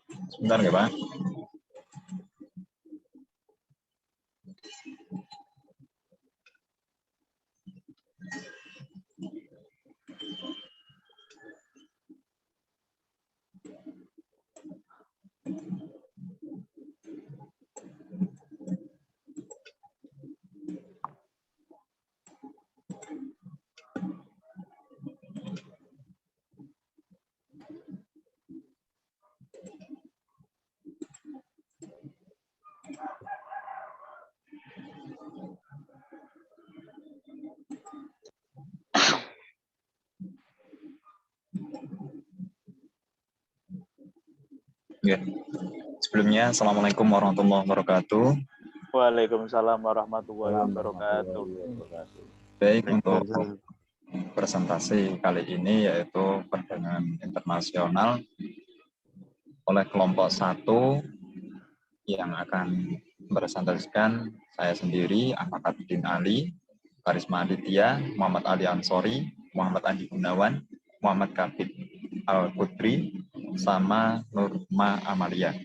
Sebentar ya, Pak. Ya. Sebelumnya, Assalamualaikum warahmatullahi wabarakatuh. Waalaikumsalam warahmatullahi wabarakatuh. Baik, untuk presentasi kali ini yaitu perdagangan internasional oleh kelompok 1 yang akan presentasikan saya sendiri, Ahmad Abidin Ali, Karisma Aditya, Muhammad Ali Ansori, Muhammad Andi Gunawan, Muhammad Kabit Al-Qudri, sama Nurma Amalia.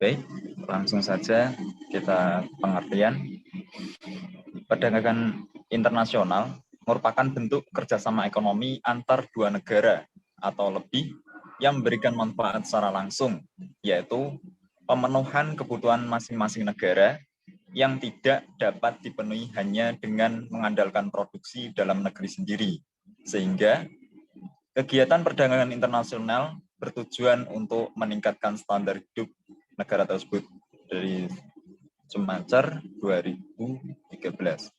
Baik, langsung saja kita pengertian. Perdagangan internasional merupakan bentuk kerjasama ekonomi antar dua negara atau lebih yang memberikan manfaat secara langsung, yaitu pemenuhan kebutuhan masing-masing negara yang tidak dapat dipenuhi hanya dengan mengandalkan produksi dalam negeri sendiri. Sehingga kegiatan perdagangan internasional bertujuan untuk meningkatkan standar hidup negara tersebut dari Sumacer 2013.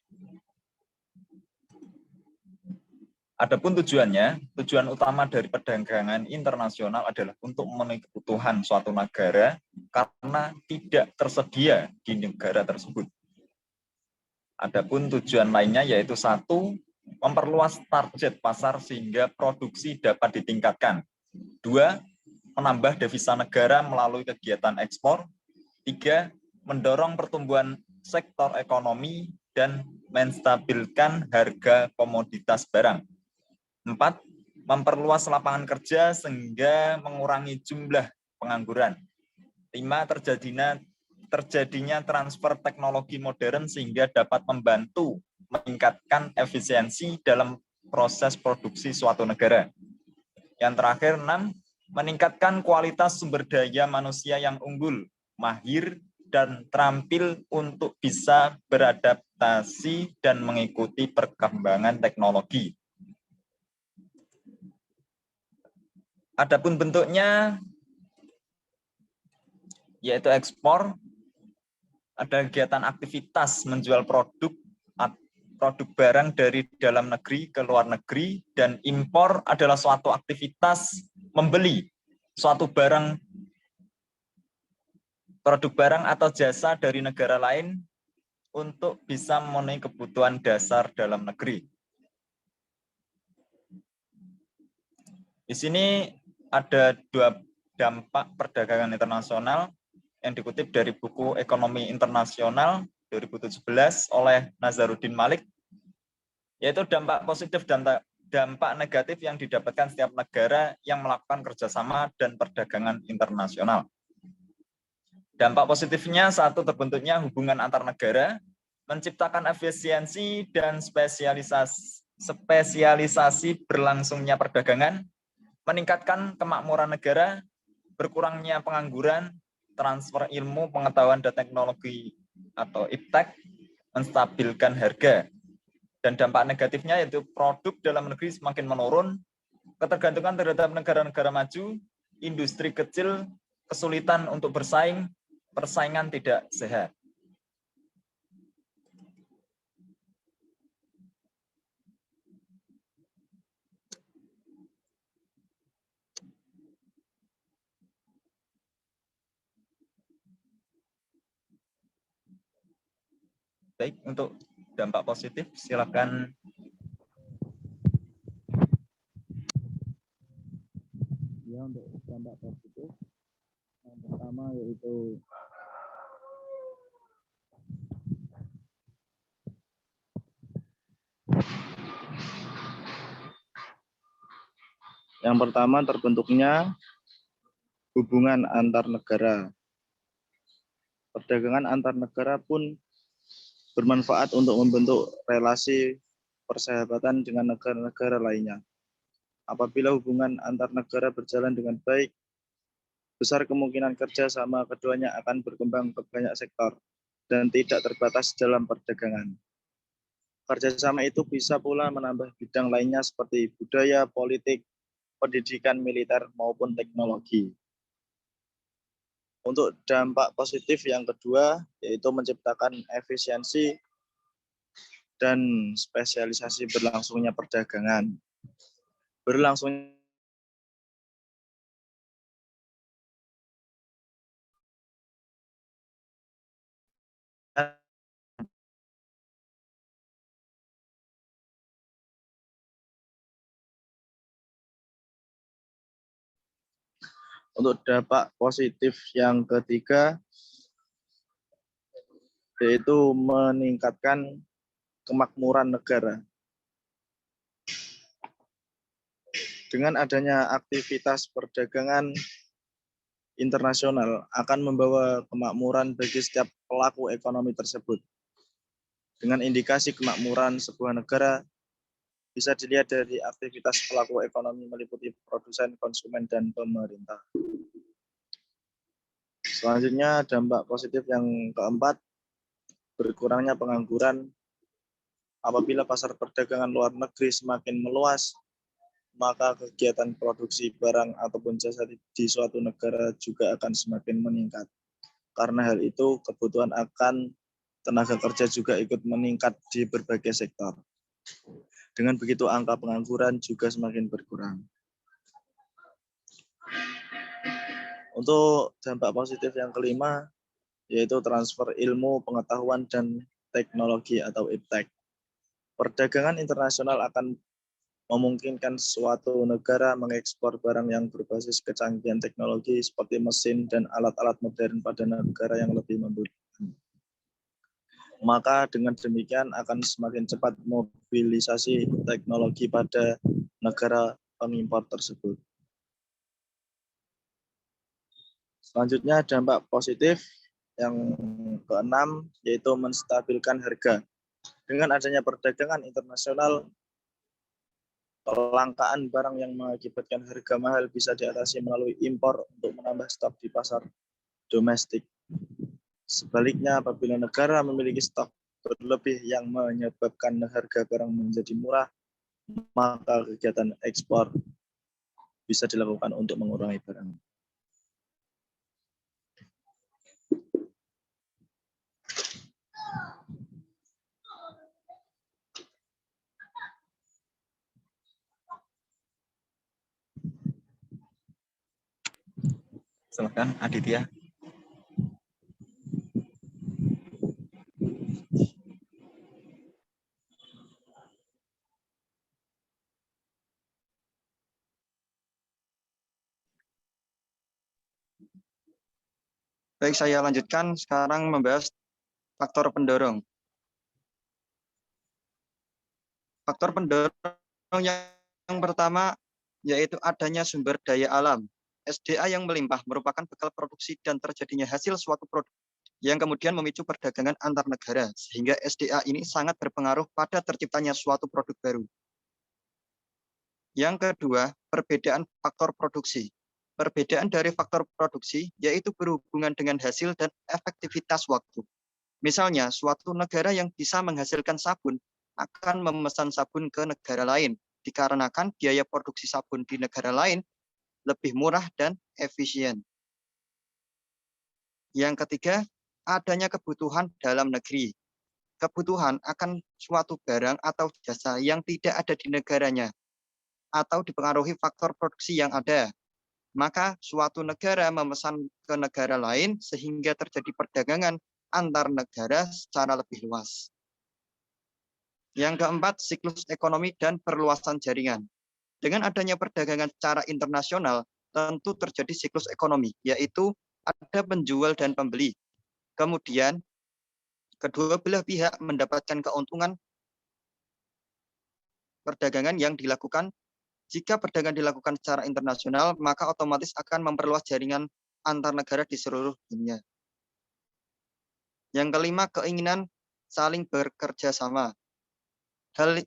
Adapun tujuan utama dari perdagangan internasional adalah untuk memenuhi kebutuhan suatu negara karena tidak tersedia di negara tersebut. Adapun tujuan lainnya yaitu 1, memperluas target pasar sehingga produksi dapat ditingkatkan. 2, menambah devisa negara melalui kegiatan ekspor. 3, mendorong pertumbuhan sektor ekonomi dan menstabilkan harga komoditas barang. 4, memperluas lapangan kerja sehingga mengurangi jumlah pengangguran. 5, terjadinya transfer teknologi modern sehingga dapat membantu meningkatkan efisiensi dalam proses produksi suatu negara. Yang terakhir, 6, meningkatkan kualitas sumber daya manusia yang unggul, mahir, dan terampil untuk bisa beradaptasi dan mengikuti perkembangan teknologi. Adapun bentuknya, yaitu ekspor, ada kegiatan aktivitas menjual produk barang dari dalam negeri ke luar negeri, dan impor adalah suatu aktivitas membeli suatu produk barang atau jasa dari negara lain untuk bisa memenuhi kebutuhan dasar dalam negeri. Di sini ada 2 dampak perdagangan internasional yang dikutip dari buku Ekonomi Internasional 2017 oleh Nazaruddin Malik, yaitu dampak positif dan dampak negatif yang didapatkan setiap negara yang melakukan kerjasama dan perdagangan internasional. Dampak positifnya, 1, terbentuknya hubungan antar negara, menciptakan efisiensi dan spesialisasi berlangsungnya perdagangan, meningkatkan kemakmuran negara, berkurangnya pengangguran, transfer ilmu, pengetahuan, dan teknologi atau iptek, menstabilkan harga. Dan dampak negatifnya yaitu produk dalam negeri semakin menurun, ketergantungan terhadap negara-negara maju, industri kecil, kesulitan untuk bersaing, persaingan tidak sehat. Baik, untuk dampak positif, silakan. Ya, untuk dampak positif yang pertama yaitu terbentuknya hubungan antar negara. Perdagangan antar negara pun bermanfaat untuk membentuk relasi persahabatan dengan negara-negara lainnya. Apabila hubungan antar negara berjalan dengan baik, besar kemungkinan kerjasama keduanya akan berkembang ke banyak sektor dan tidak terbatas dalam perdagangan. Kerjasama itu bisa pula menambah bidang lainnya seperti budaya, politik, pendidikan, militer, maupun teknologi. Untuk dampak positif yang kedua, yaitu menciptakan efisiensi dan spesialisasi berlangsungnya perdagangan. Berlangsungnya untuk dampak positif yang ketiga, yaitu meningkatkan kemakmuran negara. Dengan adanya aktivitas perdagangan internasional akan membawa kemakmuran bagi setiap pelaku ekonomi tersebut. Dengan indikasi kemakmuran sebuah negara bisa dilihat dari aktivitas pelaku ekonomi meliputi produsen, konsumen, dan pemerintah. Selanjutnya, dampak positif yang keempat, berkurangnya pengangguran. Apabila pasar perdagangan luar negeri semakin meluas, maka kegiatan produksi barang ataupun jasa di suatu negara juga akan semakin meningkat. Karena hal itu, kebutuhan akan tenaga kerja juga ikut meningkat di berbagai sektor. Dengan begitu, angka pengangguran juga semakin berkurang. Untuk dampak positif yang kelima, yaitu transfer ilmu, pengetahuan, dan teknologi atau iptek. Perdagangan internasional akan memungkinkan suatu negara mengekspor barang yang berbasis kecanggihan teknologi seperti mesin dan alat-alat modern pada negara yang lebih membutuhkan. Maka dengan demikian akan semakin cepat mobilisasi teknologi pada negara pengimpor tersebut. Selanjutnya dampak positif yang keenam, yaitu menstabilkan harga. Dengan adanya perdagangan internasional, kelangkaan barang yang mengakibatkan harga mahal bisa diatasi melalui impor untuk menambah stok di pasar domestik. Sebaliknya, apabila negara memiliki stok berlebih yang menyebabkan harga barang menjadi murah, maka kegiatan ekspor bisa dilakukan untuk mengurangi barang. Silakan Aditya. Baik, saya lanjutkan sekarang membahas faktor pendorong. Faktor pendorong yang pertama yaitu adanya sumber daya alam. SDA yang melimpah merupakan bekal produksi dan terjadinya hasil suatu produk yang kemudian memicu perdagangan antar negara, sehingga SDA ini sangat berpengaruh pada terciptanya suatu produk baru. Yang kedua, perbedaan faktor produksi. Perbedaan dari faktor produksi yaitu berhubungan dengan hasil dan efektivitas waktu. Misalnya, suatu negara yang bisa menghasilkan sabun akan memesan sabun ke negara lain, dikarenakan biaya produksi sabun di negara lain lebih murah dan efisien. Yang ketiga, adanya kebutuhan dalam negeri. Kebutuhan akan suatu barang atau jasa yang tidak ada di negaranya, atau dipengaruhi faktor produksi yang ada. Maka suatu negara memesan ke negara lain sehingga terjadi perdagangan antar negara secara lebih luas. Yang keempat, siklus ekonomi dan perluasan jaringan. Dengan adanya perdagangan secara internasional, tentu terjadi siklus ekonomi, yaitu ada penjual dan pembeli. Kemudian, kedua belah pihak mendapatkan keuntungan perdagangan yang dilakukan. Jika perdagangan dilakukan secara internasional, maka otomatis akan memperluas jaringan antar negara di seluruh dunia. Yang kelima, keinginan saling bekerja sama. Hal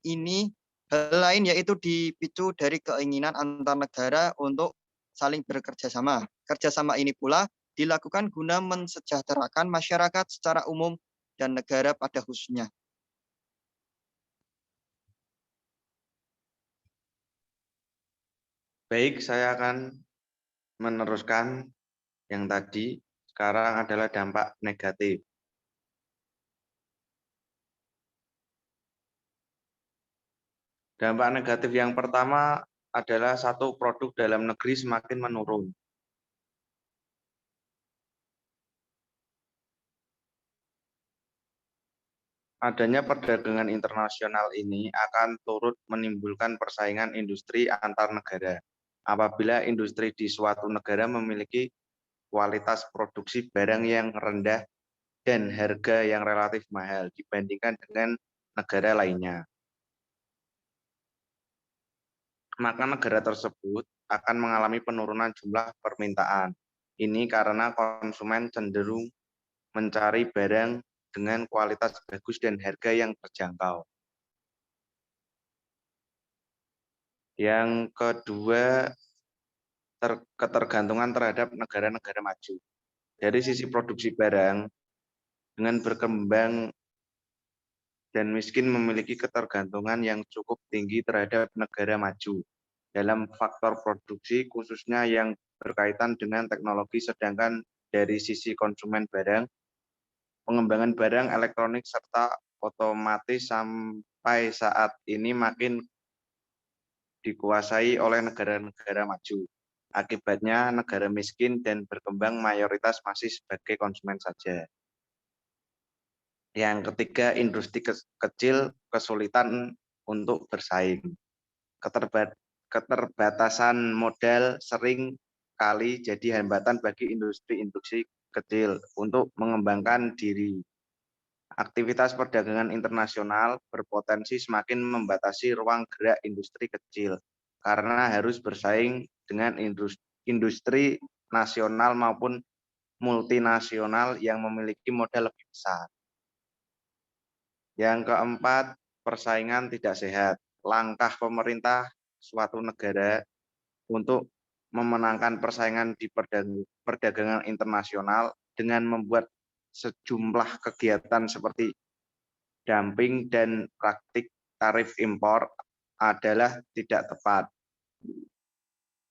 lain yaitu dipicu dari keinginan antar negara untuk saling bekerja sama. Kerjasama ini pula dilakukan guna mensejahterakan masyarakat secara umum dan negara pada khususnya. Baik, saya akan meneruskan yang tadi. Sekarang adalah dampak negatif. Dampak negatif yang pertama adalah satu, produk dalam negeri semakin menurun. Adanya perdagangan internasional ini akan turut menimbulkan persaingan industri antar negara. Apabila industri di suatu negara memiliki kualitas produksi barang yang rendah dan harga yang relatif mahal dibandingkan dengan negara lainnya, maka negara tersebut akan mengalami penurunan jumlah permintaan. Ini karena konsumen cenderung mencari barang dengan kualitas bagus dan harga yang terjangkau. Yang kedua, ketergantungan terhadap negara-negara maju. Dari sisi produksi barang, dengan berkembang dan miskin memiliki ketergantungan yang cukup tinggi terhadap negara maju dalam faktor produksi, khususnya yang berkaitan dengan teknologi, sedangkan dari sisi konsumen barang, pengembangan barang elektronik serta otomatis sampai saat ini makin dikuasai oleh negara-negara maju. Akibatnya negara miskin dan berkembang mayoritas masih sebagai konsumen saja. Yang ketiga, industri kecil kesulitan untuk bersaing. Keterbatasan modal sering kali jadi hambatan bagi industri-industri kecil untuk mengembangkan diri. Aktivitas perdagangan internasional berpotensi semakin membatasi ruang gerak industri kecil karena harus bersaing dengan industri nasional maupun multinasional yang memiliki modal lebih besar. Yang keempat, persaingan tidak sehat. Langkah pemerintah suatu negara untuk memenangkan persaingan di perdagangan internasional dengan membuat sejumlah kegiatan seperti dumping dan praktik tarif impor adalah tidak tepat.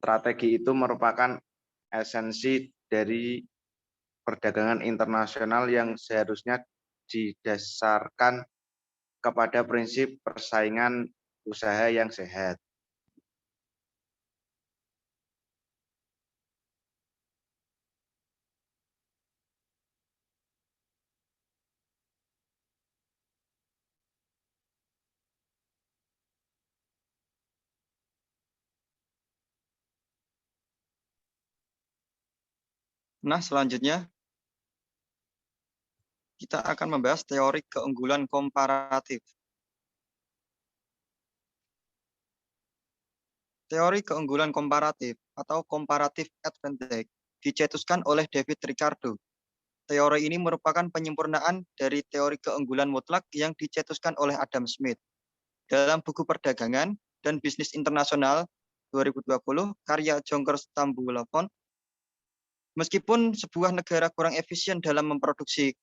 Strategi itu merupakan esensi dari perdagangan internasional yang seharusnya didasarkan kepada prinsip persaingan usaha yang sehat. Nah, selanjutnya kita akan membahas teori keunggulan komparatif. Teori keunggulan komparatif atau comparative advantage dicetuskan oleh David Ricardo. Teori ini merupakan penyempurnaan dari teori keunggulan mutlak yang dicetuskan oleh Adam Smith. Dalam buku Perdagangan dan Bisnis Internasional 2020, karya Jonker Stambulovon, meskipun sebuah negara kurang efisien dalam memproduksi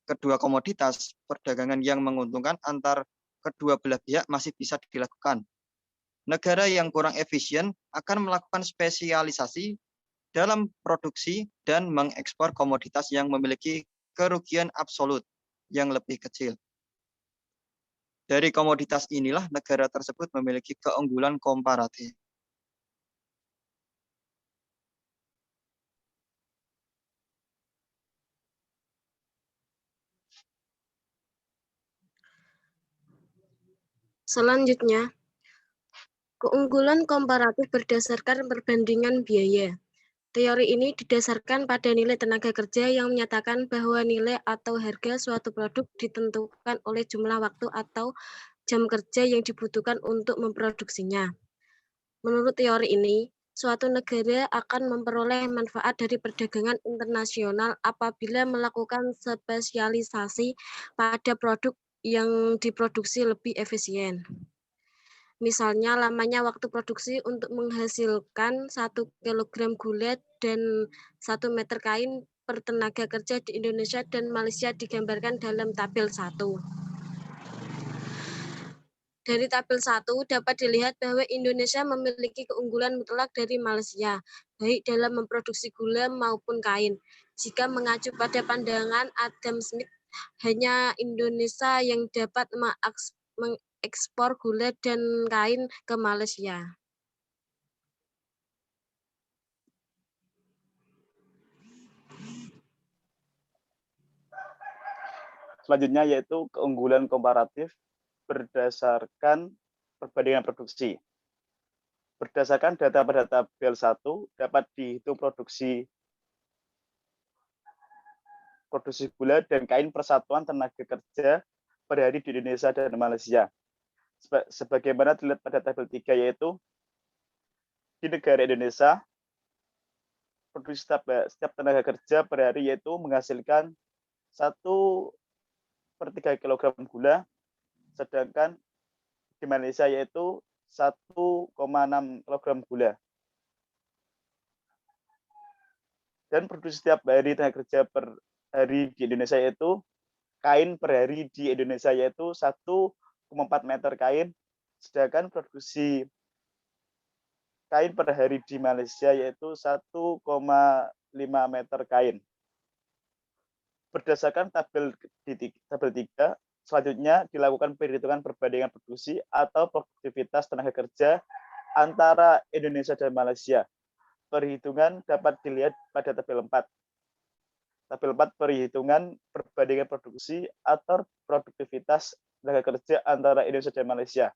kedua komoditas, perdagangan yang menguntungkan antar kedua belah pihak masih bisa dilakukan. Negara yang kurang efisien akan melakukan spesialisasi dalam produksi dan mengekspor komoditas yang memiliki kerugian absolut yang lebih kecil. Dari komoditas inilah negara tersebut memiliki keunggulan komparatif. Selanjutnya, Keunggulan komparatif berdasarkan perbandingan biaya. Teori ini didasarkan pada nilai tenaga kerja yang menyatakan bahwa nilai atau harga suatu produk ditentukan oleh jumlah waktu atau jam kerja yang dibutuhkan untuk memproduksinya. Menurut teori ini, suatu negara akan memperoleh manfaat dari perdagangan internasional apabila melakukan spesialisasi pada produk yang diproduksi lebih efisien. Misalnya lamanya waktu produksi untuk menghasilkan 1 kilogram gula dan 1 meter kain per tenaga kerja di Indonesia dan Malaysia digambarkan dalam tabel 1. Dari tabel 1 dapat dilihat bahwa Indonesia memiliki keunggulan mutlak dari Malaysia, baik dalam memproduksi gula maupun kain. Jika mengacu pada pandangan Adam Smith, hanya Indonesia yang dapat mengekspor gula dan kain ke Malaysia. Selanjutnya yaitu keunggulan komparatif berdasarkan perbandingan produksi. Berdasarkan data pada tabel 1 dapat dihitung produksi gula dan kain persatuan tenaga kerja per hari di Indonesia dan Malaysia. Sebagaimana dilihat pada tabel 3 yaitu di negara Indonesia produksi setiap tenaga kerja per hari yaitu menghasilkan 1/3 kilogram gula, sedangkan di Malaysia yaitu 1,6 kilogram gula. Dan produksi setiap hari tenaga kerja per hari di Indonesia yaitu kain per hari di Indonesia yaitu 1,4 meter kain, sedangkan produksi kain per hari di Malaysia yaitu 1,5 meter kain. Berdasarkan tabel 3, selanjutnya dilakukan perhitungan perbandingan produksi atau produktivitas tenaga kerja antara Indonesia dan Malaysia. Perhitungan dapat dilihat pada tabel 4. Tabel 4 perhitungan perbandingan produksi atau produktivitas tenaga kerja antara Indonesia dan Malaysia.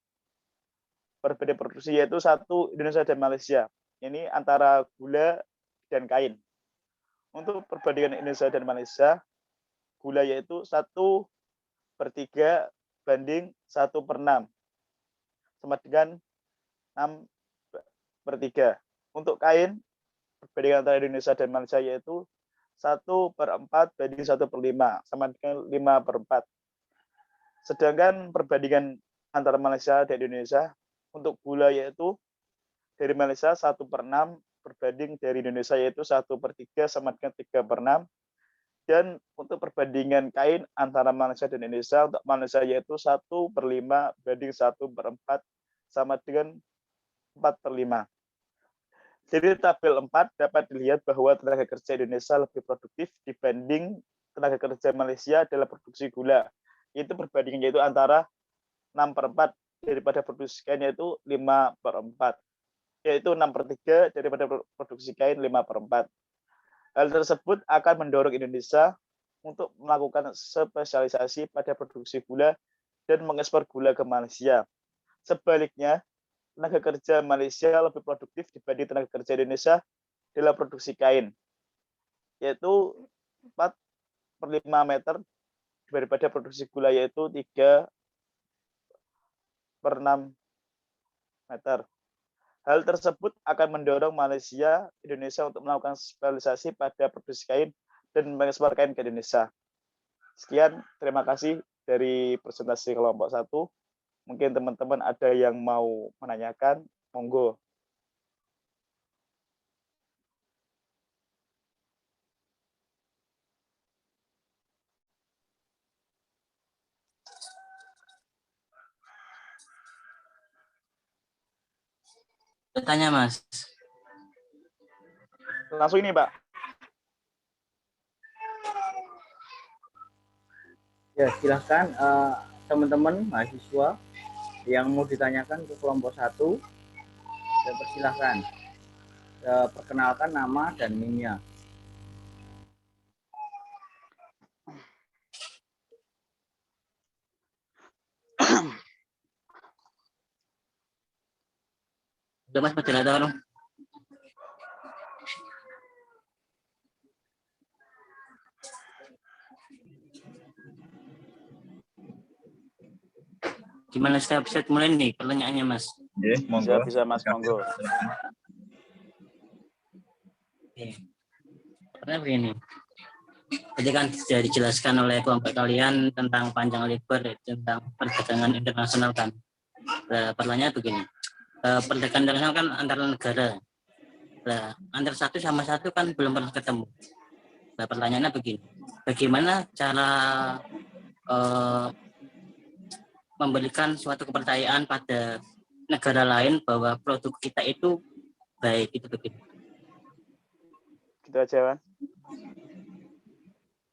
Perbandingan produksi yaitu 1 Indonesia dan Malaysia. Ini antara gula dan kain. Untuk perbandingan Indonesia dan Malaysia, gula yaitu 1/3 banding 1/6. Sama dengan 6/3. Untuk kain, perbandingan antara Indonesia dan Malaysia yaitu 1/4 banding 1/5, sama dengan 5/4. Sedangkan perbandingan antara Malaysia dan Indonesia untuk gula yaitu dari Malaysia 1/6 berbanding dari Indonesia yaitu 1/3 sama dengan 3/6. Dan untuk perbandingan kain antara Malaysia dan Indonesia, untuk Malaysia yaitu 1/5 banding 1/4 sama dengan 4/5. Dari tabel 4 dapat dilihat bahwa tenaga kerja Indonesia lebih produktif dibanding tenaga kerja Malaysia dalam produksi gula. Itu perbandingan yaitu antara 6/4 daripada produksi kain yaitu 5/4. Yaitu 6/3 daripada produksi kain 5/4. Hal tersebut akan mendorong Indonesia untuk melakukan spesialisasi pada produksi gula dan mengekspor gula ke Malaysia. Sebaliknya, tenaga kerja Malaysia lebih produktif dibanding tenaga kerja Indonesia dalam produksi kain, yaitu 4/5 meter daripada produksi gula yaitu 3/6 meter. Hal tersebut akan mendorong Malaysia, Indonesia untuk melakukan spesialisasi pada produksi kain dan mengekspor kain ke Indonesia. Sekian, terima kasih dari presentasi kelompok 1. Mungkin teman-teman ada yang mau menanyakan, monggo. Bertanya, Mas. Langsung ini, Pak. Ya, silahkan teman-teman mahasiswa yang mau ditanyakan ke kelompok 1, saya persilahkan. Perkenalkan nama dan NIM-nya. Udah Mas, moderator. Gimana saya bisa mulai nih pertanyaannya Mas? Monggo. Bisa Mas, monggo. Oke. Karena begini, tadi kan sudah dijelaskan oleh kelompok kalian tentang panjang lebar tentang perdagangan internasional kan. Nah, pertanyaannya begini, perdagangan internasional kan antar negara. Nah, antar satu sama satu kan belum pernah ketemu. Nah, pertanyaannya begini, bagaimana cara memberikan suatu kepercayaan pada negara lain bahwa produk kita itu baik, itu begini. Gitu aja, Wan.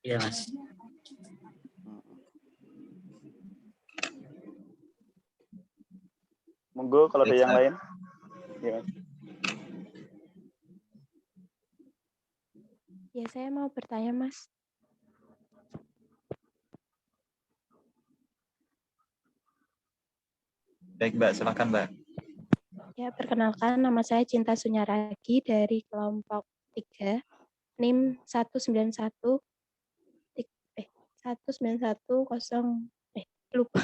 Iya, Mas. Monggo kalau ada yang lain. Ya, Mas. Ya, saya mau bertanya, Mas. Baik, Mbak. Silakan, Mbak. Ya, perkenalkan nama saya Cinta Sunyaragi dari kelompok 3, NIM 191 1910 lupa.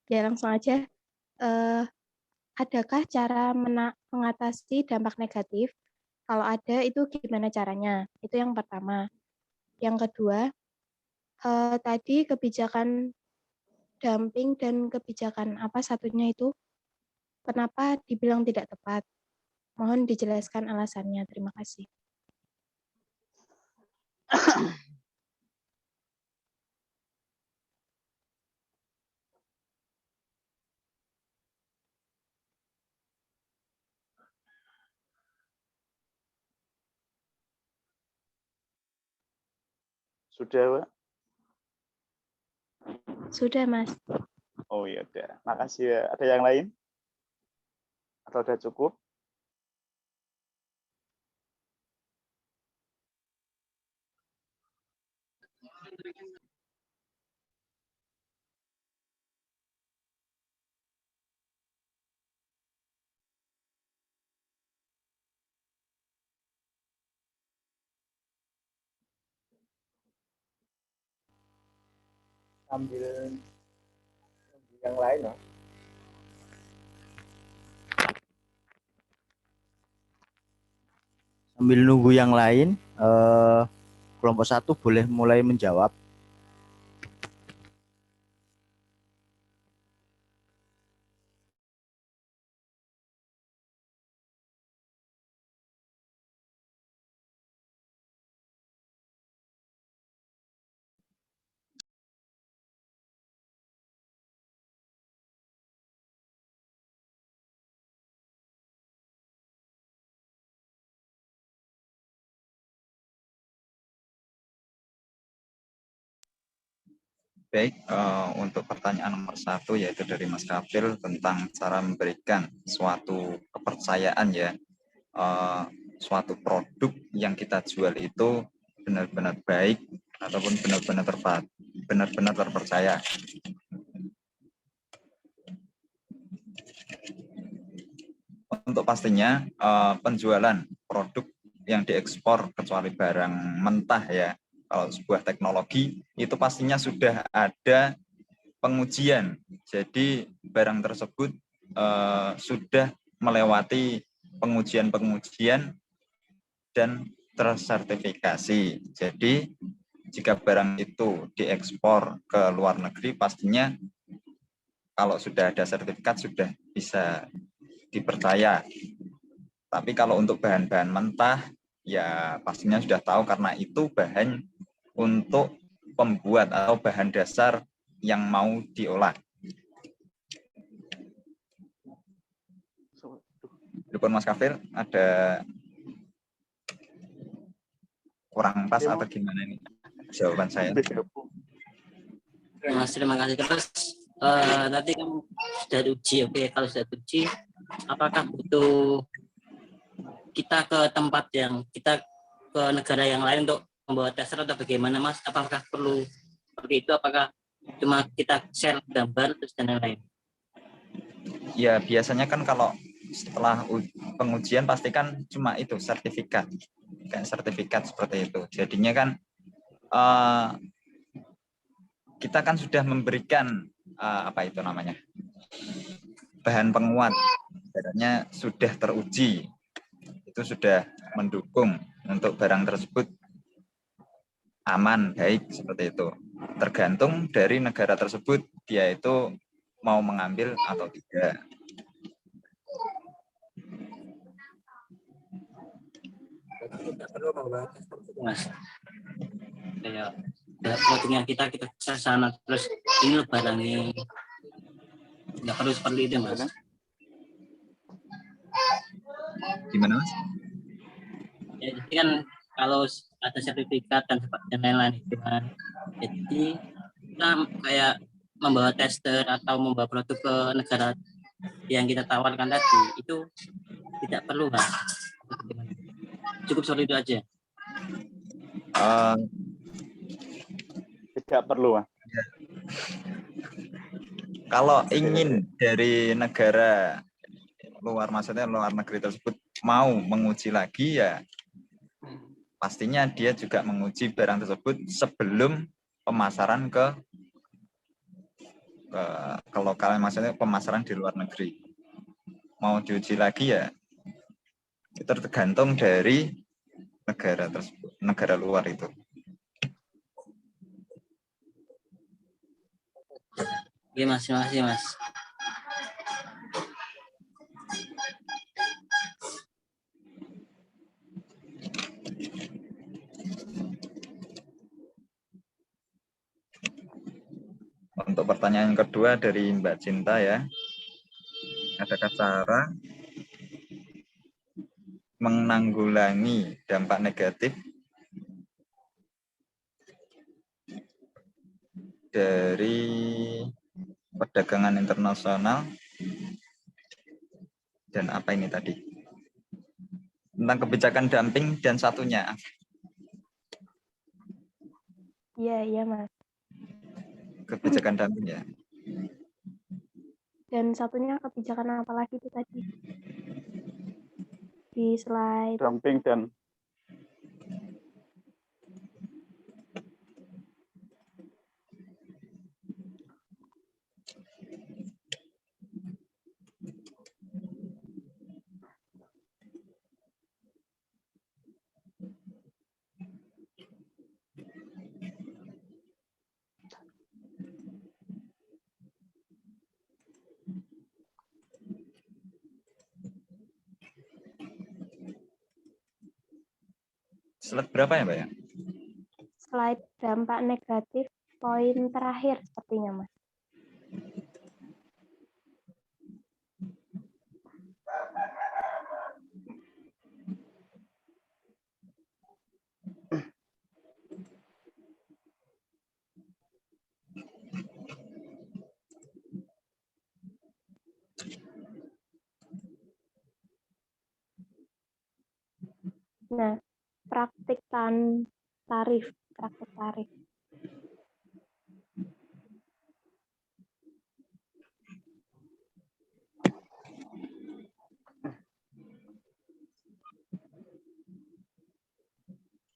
Ya, langsung aja. Adakah cara mengatasi dampak negatif? Kalau ada, itu gimana caranya? Itu yang pertama. Yang kedua, tadi kebijakan dumping dan kebijakan apa satunya itu, kenapa dibilang tidak tepat? Mohon dijelaskan alasannya. Terima kasih. Sudah, Pak? Sudah, Mas. Oh iya, udah. Makasih ya. Ada yang lain? Atau udah cukup? Sambil yang lain, Mas. Sambil nunggu yang lain, kelompok 1 boleh mulai menjawab. Baik, untuk pertanyaan nomor 1 yaitu dari Mas Kafil tentang cara memberikan suatu kepercayaan ya, suatu produk yang kita jual itu benar-benar baik ataupun benar-benar terpercaya. Untuk pastinya penjualan produk yang diekspor kecuali barang mentah ya, kalau sebuah teknologi itu pastinya sudah ada pengujian. Jadi barang tersebut sudah melewati pengujian dan tersertifikasi. Jadi jika barang itu diekspor ke luar negeri, pastinya kalau sudah ada sertifikat sudah bisa dipercaya. Tapi kalau untuk bahan-bahan mentah, ya pastinya sudah tahu karena itu bahan untuk pembuat atau bahan dasar yang mau diolah. Dukun Mas Kafir, ada kurang pas atau gimana ini jawaban saya? Mas, terima kasih. Terus nanti kan sudah uji, oke, kalau sudah uji, apakah butuh kita ke tempat yang kita ke negara yang lain untuk membawa tester atau bagaimana Mas? Apakah perlu seperti itu? Apakah cuma kita share gambar terus dan lain-lain. Ya biasanya kan kalau setelah pengujian pasti kan cuma itu sertifikat, kayak sertifikat seperti itu. Jadinya kan kita kan sudah memberikan apa itu namanya, bahan penguat, sebenarnya sudah teruji, itu sudah mendukung untuk barang tersebut aman, baik, seperti itu. Tergantung dari negara tersebut, dia itu mau mengambil atau tidak. Tidak perlu membawa Mas. Kayak produknya kita ke sana terus ini barangnya nggak perlu seperti itu Mas. Gimana Mas? Ya, jadi kan kalau ada sertifikat dan lain-lain itu kan, jadi kita kayak membawa tester atau membawa produk ke negara yang kita tawarkan tadi itu tidak perlu Mas. Cukup soal itu aja. Tidak perlu, Mas. Kalau ingin dari negara luar, maksudnya luar negeri tersebut mau menguji lagi, ya pastinya dia juga menguji barang tersebut sebelum pemasaran ke lokal, maksudnya pemasaran di luar negeri. Mau diuji lagi ya itu tergantung dari negara tersebut, negara luar itu. Oke Mas, terima kasih Mas. Untuk pertanyaan kedua dari Mbak Cinta ya, adakah cara menanggulangi dampak negatif dari perdagangan internasional dan apa ini tadi? Tentang kebijakan dumping dan satunya. Iya Mas. Kebijakan dumping ya. Dan satunya kebijakan apa lagi itu tadi? Di slide. Dumping dan Slide berapa ya, Mbak ya? Slide dampak negatif poin terakhir sepertinya, Mas. Nah, praktik tarif.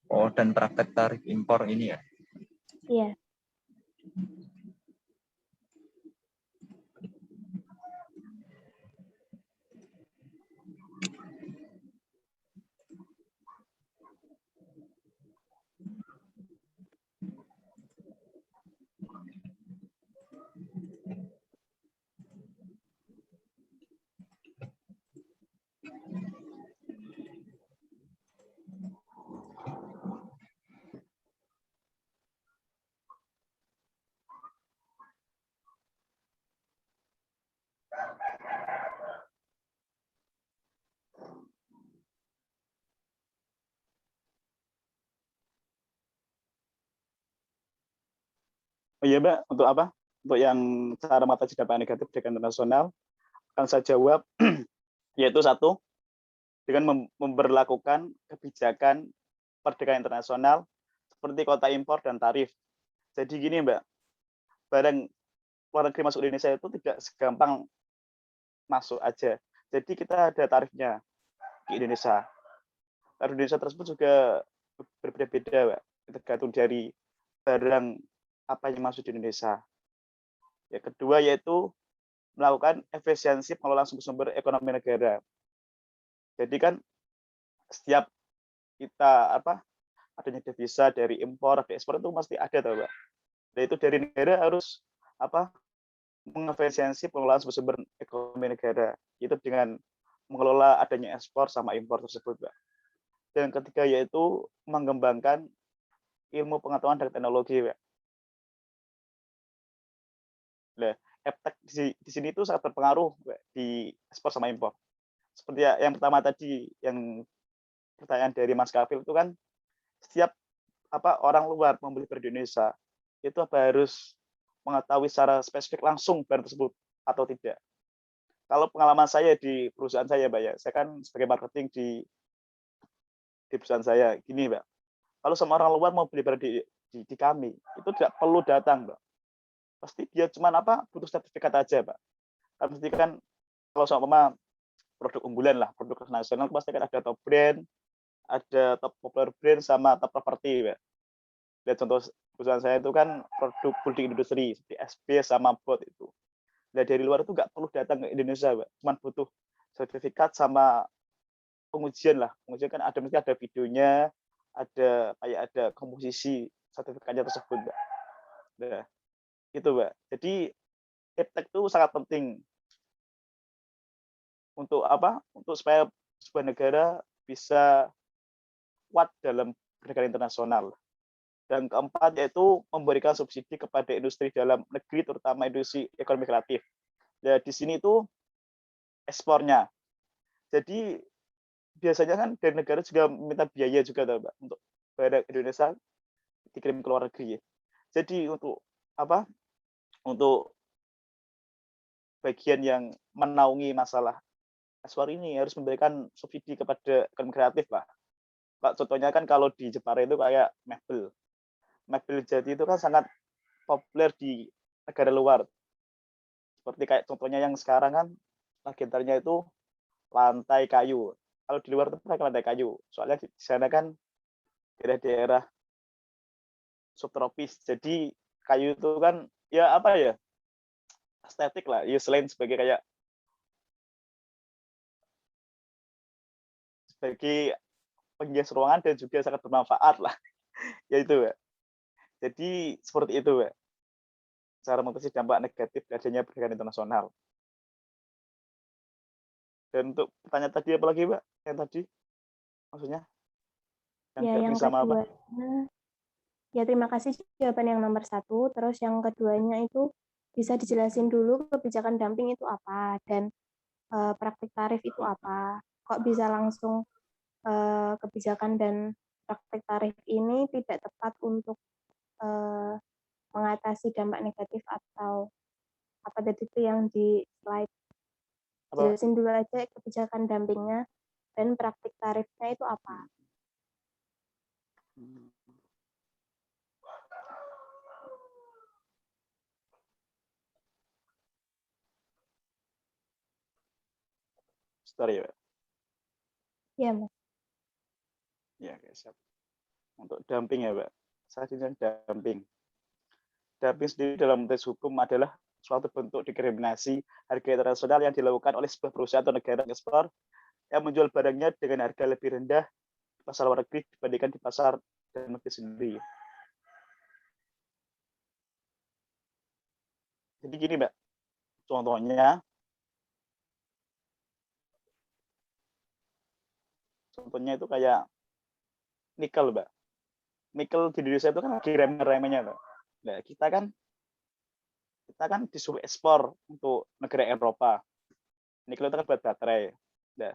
Oh, dan praktek tarif impor ini ya? Iya. Oh iya Mbak, untuk apa? Untuk yang cara mengatasi dampak negatif perdagangan internasional, akan saya jawab, yaitu satu, dengan memberlakukan kebijakan perdagangan internasional seperti kota impor dan tarif. Jadi gini Mbak, barang luar negeri masuk ke Indonesia itu tidak segampang masuk aja. Jadi kita ada tarifnya di Indonesia. Tarif Indonesia tersebut juga berbeda-beda, Pak, tergantung dari barang apa yang masuk di Indonesia. Yang kedua yaitu melakukan efisiensi pengelolaan sumber-sumber ekonomi negara. Jadi kan setiap kita adanya devisa dari impor, dari ekspor itu pasti ada, tahu, Pak. Dan itu dari negara harus mengefisiensi pengelolaan sumber ekonomi negara. Itu dengan mengelola adanya ekspor sama impor tersebut, Pak. Dan ketiga yaitu mengembangkan ilmu pengetahuan dan teknologi, Pak. Nah, eptek di sini itu sangat berpengaruh, Pak, di ekspor sama impor. Seperti yang pertama tadi, yang pertanyaan dari Mas Kafil itu kan setiap orang luar membeli barang di Indonesia itu harus mengetahui secara spesifik langsung barang tersebut atau tidak. Kalau pengalaman saya di perusahaan saya, Mbak, ya, saya kan sebagai marketing di perusahaan saya, gini, Mbak. Kalau sama orang luar mau beli barang di kami, itu tidak perlu datang, Mbak. Pasti dia cuma butuh sertifikat aja, Pak. Pasti kan kalau sama produk unggulan lah, produk nasional pasti kan ada top brand, ada top popular brand sama top property, Pak. Lihat contoh perusahaan saya itu kan produk building industri seperti SB sama BOT itu. Nah, dari luar itu nggak perlu datang ke Indonesia, Pak. Cuma butuh sertifikat sama pengujian lah. Pengujian kan mesti ada videonya, ada komposisi sertifikatnya tersebut, Pak. Nah, itu, Pak. Jadi iptek itu sangat penting untuk untuk supaya sebuah negara bisa kuat dalam perdagangan internasional. Dan keempat yaitu memberikan subsidi kepada industri dalam negeri, terutama industri ekonomi kreatif. Ya, di sini itu ekspornya. Jadi biasanya kan dari negara juga minta biaya juga, Mbak, untuk barang Indonesia dikirim ke luar negeri. Jadi untuk untuk bagian yang menaungi masalah ekspor ini harus memberikan subsidi kepada ekonomi kreatif, Pak. Pak, contohnya kan kalau di Jepara itu kayak mebel. Mebel jadi itu kan sangat populer di negara luar. Seperti kayak contohnya yang sekarang kan legendarnya itu lantai kayu. Kalau di luar itu pakai lantai kayu. Soalnya di sana kan daerah-daerah subtropis. Jadi kayu itu kan ya estetik lah. Ya selain sebagai penghias ruangan dan juga sangat bermanfaat lah. Ya itu, Pak. Jadi seperti itu, Pak, cara mengatasi dampak negatif adanya perdagangan internasional. Dan untuk pertanyaan tadi apa lagi, Pak? Yang tadi maksudnya? Yang kedua, ya terima kasih jawaban yang nomor 1. Terus yang keduanya itu bisa dijelasin dulu kebijakan dumping itu apa dan praktik tarif itu apa. Kok bisa langsung kebijakan dan praktik tarif ini tidak tepat untuk mengatasi dampak negatif atau apa tadi itu yang di slide. Jelasin dulu aja kebijakan dumpingnya dan praktik tarifnya itu apa. Sebentar ya, Pak. Iya, Mas. Ya, siap. Untuk dumping ya, Pak. Saya jelaskan dumping. Dumping sendiri dalam konteks hukum adalah suatu bentuk diskriminasi harga internasional yang dilakukan oleh sebuah perusahaan atau negara ekspor yang menjual barangnya dengan harga lebih rendah di pasar luar negeri dibandingkan di pasar dalam negeri sendiri. Jadi gini, Mbak. Contohnya itu kayak nikel, Mbak. Nikel di Indonesia itu kan lagi remeh-remehnya, Mbak. Nah, kita kan disuruh ekspor untuk negara Eropa. Nikel itu kan buat baterai. Nah,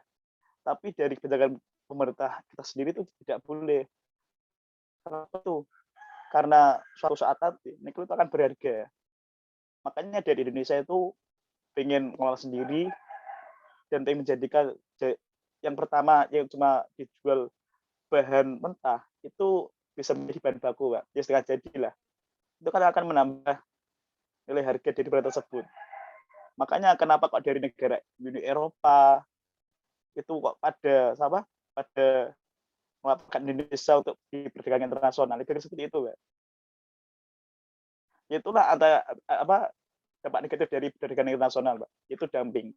tapi dari kebijakan pemerintah kita sendiri itu tidak boleh. Kenapa tuh? Karena suatu saat nanti nikel itu akan berharga. Makanya dari Indonesia itu pengen mengolah sendiri dan pengen menjadikan yang pertama yang cuma dijual bahan mentah itu bisa menjadi bahan baku, Pak. Ya setengah jadi lah. Itu kan akan menambah nilai harga dari barang tersebut. Makanya kenapa kok dari negara Uni Eropa itu kok pada melaporkan Indonesia untuk di perdagangan internasional itu seperti itu, Pak. Itulah dampak negatif dari perdagangan internasional, Pak. Itu dumping.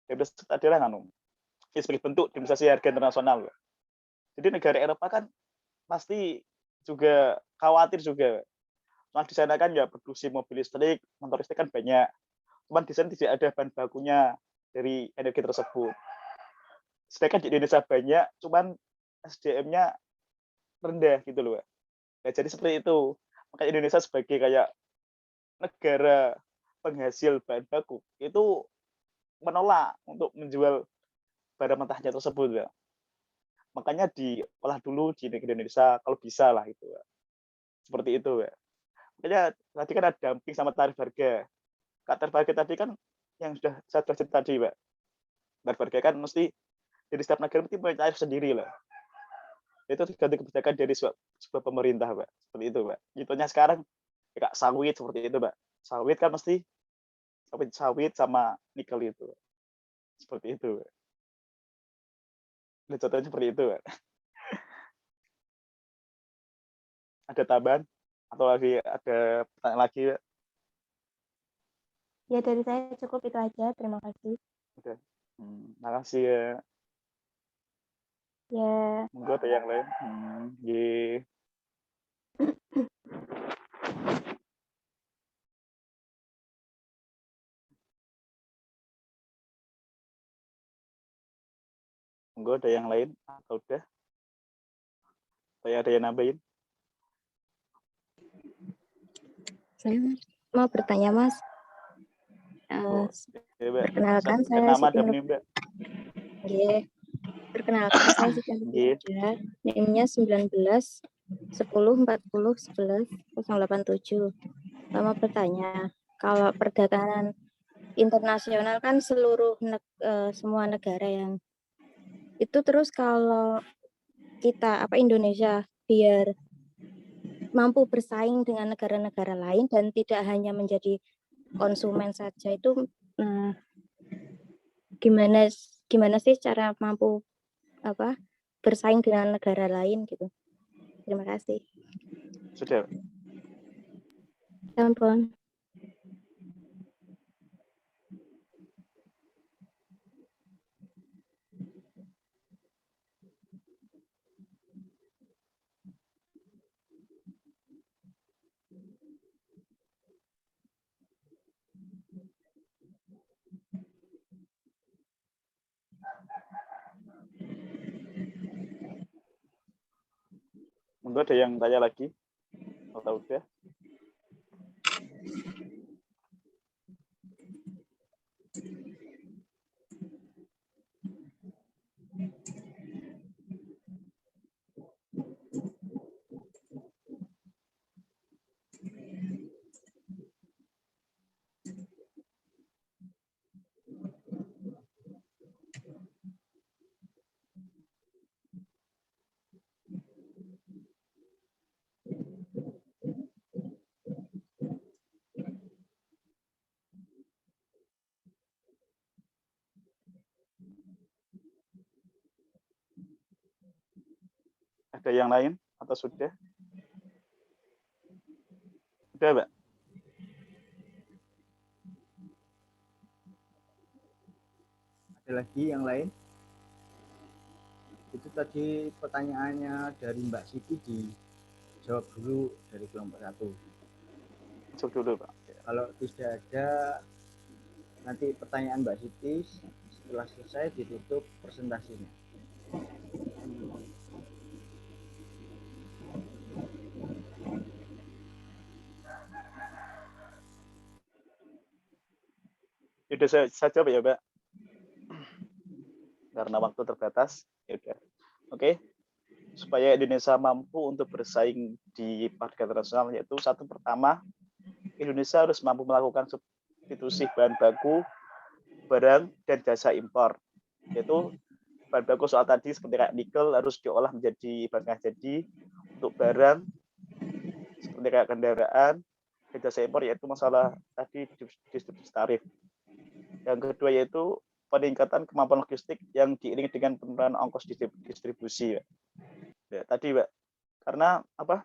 Itu adalah sebagai bentuk demokrasi harga internasional, Pak. Jadi negara Eropa kan pasti juga khawatir juga. Cuma di sana kan ya produksi mobil listrik, motor listrik kan banyak. Cuman di sana tidak ada bahan bakunya dari energi tersebut. Sedangkan di Indonesia banyak, cuman SDM-nya rendah gitu loh, Pak. Ya, jadi seperti itu. Maka Indonesia sebagai kayak negara penghasil bahan baku itu menolak untuk menjual barang mentahnya tersebut, Pak. Makanya diolah dulu di negeri Indonesia kalau bisa lah itu, Pak. Seperti itu, Pak. Makanya tadi kan ada dumping sama tarif harga. Tarif harga tadi kan yang sudah saya cerita tadi, Pak. Tarif harga kan mesti dari setiap negara mesti punya tarif sendiri lah. Itu tergantung kebijakan dari sebuah pemerintah, Pak. Seperti itu, Pak. Contohnya sekarang kayak sawit seperti itu, Pak. Sawit kan mesti sawit sama nikel itu, Pak. Seperti itu, Pak. Contohnya seperti itu, Pak. Ada tambahan atau lagi ada pertanyaan lagi, Pak? Ya, dari saya cukup itu aja. Terima kasih. Oke. Makasih ya. Ya. Monggo ada yang lain. Monggo ada yang lain atau udah? Saya ada yang nambahin? Saya mau bertanya, Mas. Perkenalkan, saya Siti Nurhaliza. Perkenalkan, saya Siti Nurhaliza. NIM-nya 19 10 40 11 087. Saya mau bertanya, kalau perdagangan internasional kan seluruh semua negara yang itu, terus kalau kita Indonesia biar mampu bersaing dengan negara-negara lain dan tidak hanya menjadi konsumen saja, itu gimana sih cara mampu bersaing dengan negara lain gitu? Terima kasih. Sudah. Ampun. Monggo ada yang tanya lagi? Atau udah? Ada yang lain atau sudah? Sudah, Pak? Ada lagi yang lain? Itu tadi pertanyaannya dari Mbak Siti, dijawab dulu dari kelompok 1. Jawab dulu, Pak. Kalau tidak ada nanti pertanyaan Mbak Siti, setelah selesai ditutup presentasinya. Sudah saya jawab ya, Pak. Karena waktu terbatas, ya udah. Oke. Supaya Indonesia mampu untuk bersaing di pasar internasional, yaitu satu, pertama, Indonesia harus mampu melakukan substitusi bahan baku, barang, dan jasa impor. Yaitu bahan baku soal tadi seperti kayak nikel harus diolah menjadi bahan jadi untuk barang seperti kayak kendaraan, beda seimpor yaitu masalah tadi distribusi tarif. Yang kedua yaitu peningkatan kemampuan logistik yang diiringi dengan penurunan ongkos distribusi. Ya, tadi, Pak. Karena apa?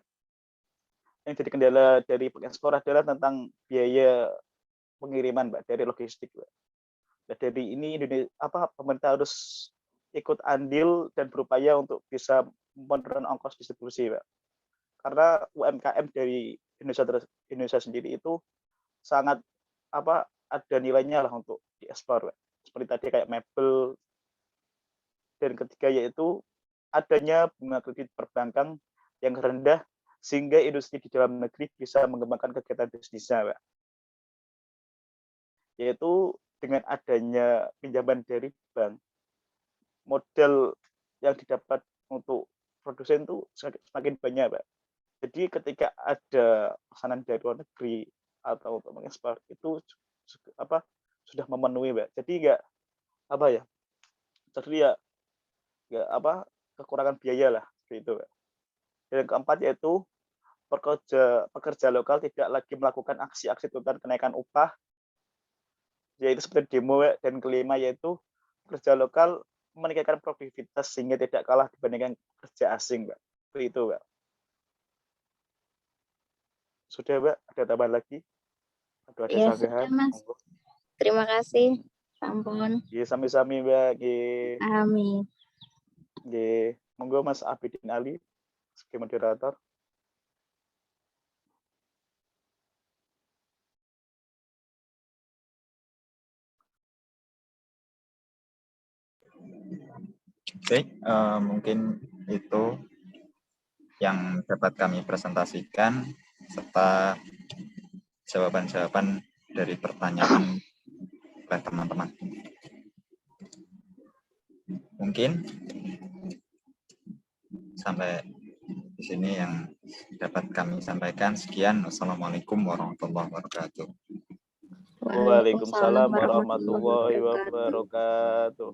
Yang jadi kendala dari pengekspor adalah tentang biaya pengiriman, Pak, dari logistik, Pak. Nah, dari ini pemerintah harus ikut andil dan berupaya untuk bisa menurunkan ongkos distribusi, Pak. Karena UMKM dari Indonesia sendiri itu sangat ada nilainya lah untuk diekspor, Pak. Seperti tadi kayak mebel. Dan ketiga yaitu adanya bunga kredit perbankan yang rendah sehingga industri di dalam negeri bisa mengembangkan kegiatan bisnisnya, Pak. Yaitu dengan adanya pinjaman dari bank, modal yang didapat untuk produsen itu semakin banyak, Pak. Jadi ketika ada pesanan dari luar negeri atau untuk mengekspor itu sudah memenuhi, Pak. Jadi kekurangan biaya lah seperti itu, Pak. Dan yang keempat yaitu pekerja lokal tidak lagi melakukan aksi-aksi tuntutan kenaikan upah, yaitu seperti demo. Dan kelima yaitu pekerja lokal meningkatkan produktivitas sehingga tidak kalah dibandingkan kerja asing, Pak. Seperti itu, Pak. Sudah, Pak? Ada tambahan lagi? Ada Ya, sudah, Mas. Terima kasih. Sampun. Ya, sami-sami, Mbak. Amin. Monggo Mas Abidin Ali sebagai moderator. Baik, mungkin itu yang dapat kami presentasikan serta jawaban-jawaban dari pertanyaan oleh teman-teman. Mungkin sampai di sini yang dapat kami sampaikan. Sekian. Wassalamualaikum warahmatullahi wabarakatuh. Waalaikumsalam warahmatullahi wabarakatuh.